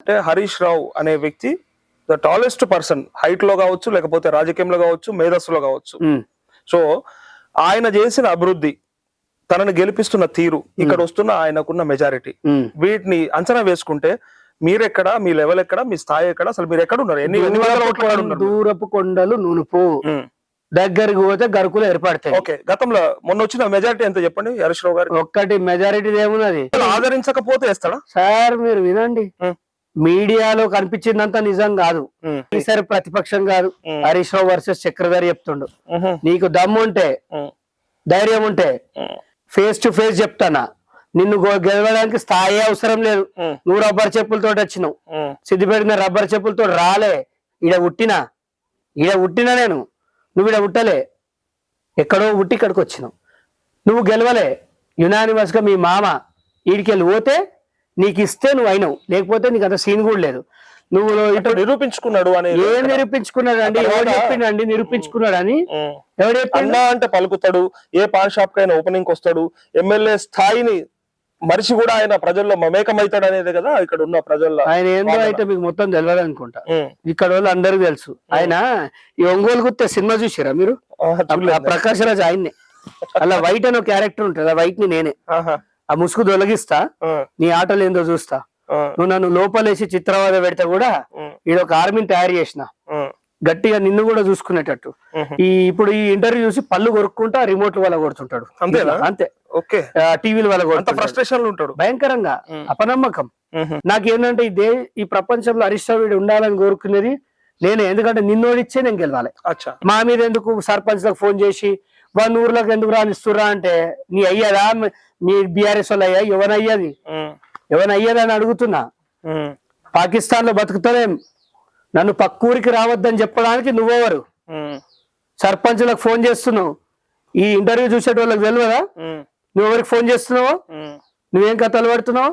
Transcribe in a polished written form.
అంటే హరీష్ రావు అనే వ్యక్తి ద టాలెస్ట్ పర్సన్, హైట్ లో కావచ్చు, లేకపోతే రాజకీయంలో కావచ్చు, మేధస్సులో కావచ్చు. సో ఆయన చేసిన అభివృద్ధి, తనని గెలిపిస్తున్న తీరు, ఇక్కడ వస్తున్న ఆయనకున్న మెజారిటీ, వీటిని అంచనా వేసుకుంటే మీరెక్కడ, మీ లెవెల్ ఎక్కడ, మీ స్థాయి ఎక్కడ, అసలు మీరు ఎక్కడ ఉన్నారు? ఎన్ని వందల ఓట్ల కాడ ఉన్నారు? దూరపు కొండలు నునుపు, దగ్గరికి పోతే గరుకులు ఏర్పడతాయి. ఓకే, గతంలో మొన్న వచ్చిన మెజారిటీ ఎంత చెప్పండి హరీష్ రావు గారు? ఒక్కటి మెజారిటీ ఏమున్నది? ఆదరించకపోతే వేస్తాడా సార్? మీరు వినండి, మీడియాలో కనిపించిందంతా నిజం కాదు. ఈసారి ప్రతిపక్షం కాదు, హరీష్ రావు వర్సెస్ చక్రధారి చెప్తుండు. నీకు దమ్ము ఉంటే, ధైర్యం ఉంటే ఫేస్ టు ఫేస్ చెప్తానా, నిన్ను గెలవడానికి స్థాయి అవసరం లేదు. నువ్వు రబ్బర్ చెప్పులతో వచ్చినావు, సిద్దిపేట రబ్బర్ చెప్పులతో రాలే. ఈడ ఉట్టినా నేను, నువ్వు ఈడ ఉట్టలే, ఎక్కడో ఉట్టి ఇక్కడికి వచ్చినావు. నువ్వు గెలవలే, యునానిమస్ గా మీ మామ ఈడికెళ్ళి పోతే నీకు ఇస్తే నువ్వు అయినావు, లేకపోతే నీకు అంత సీన్ కూడా లేదు. నువ్వు ఇటు నిరూపించుకున్నాడు అని. ఏం నిరూపించుకున్నాడు అండి? ఎవరు చెప్పిండండి నిరూపించుకున్నాడు అని? ఎవరు చెప్పిండా అంటే పలుకుతాడు, ఏ పాన్ షాప్ కైనా ఓపెనింగ్ వస్తాడు, ఎమ్మెల్యే స్థాయిని మరిచి కూడా ఆయన ప్రజల్లో మమేకమవుతాడు అనేది కదా ఇక్కడ ఉన్న ప్రజల్లో. ఆయన ఏందో అయితే మీకు మొత్తం తెలియదు అనుకుంటా, ఇక్కడ వాళ్ళు అందరికి తెలుసు. ఆయన ఈ ఒంగోలు గుత్తే సినిమా చూసారా మీరు? ప్రకాష్ రాజ్ ఆయన్నే. అలా వైట్ అని ఒక క్యారెక్టర్ ఉంటుంది, ఆ వైట్ ని నేనే. ఆ ముసుగు తొలగిస్తా, నీ ఆటలు ఏందో చూస్తా. నువ్వు నన్ను లోపలేసి చిత్రవాద పెడితే కూడా ఈడొక ఆర్మీని తయారు చేసిన, గట్టిగా నిన్ను కూడా చూసుకునేటట్టు. ఇప్పుడు ఈ ఇంటర్వ్యూ చూసి పళ్ళు కొరుక్కుంటా రిమోట్ వల్ల కొడుతుంటాడు. అంతే. ఓకే, టీవీల వల్ల కొడుతుంటాడు, ఫ్రస్ట్రేషన్ ఉంటాడు, భయంకరంగా అపనమ్మకం. నాకేంటంటే ఈ ప్రపంచంలో హరీష్ రావు ఉండాలని కోరుకునేది నేనే. ఎందుకంటే నిన్నోడిచ్చే నేను గెలవాలి. మా మీద ఎందుకు సర్పంచ్ లకు ఫోన్ చేసి వాళ్ళ ఊర్లోకి ఎందుకు రానిస్తురా అంటే, నీ అయ్యాదా మీ బీఆర్ఎస్ వాళ్ళు అయ్యా? ఎవనయ్యాదని అడుగుతున్నా. పాకిస్తాన్ లో బతుకుతారేం, నన్ను పక్కూరికి రావద్దని చెప్పడానికి నువ్వెవరు? సర్పంచ్లకు ఫోన్ చేస్తున్నావు, ఈ ఇంటర్వ్యూ చూసేటోళ్ళకి తెలియదా నువ్వెవరికి ఫోన్ చేస్తున్నావు? నువ్వేం కథలు పడుతున్నావు?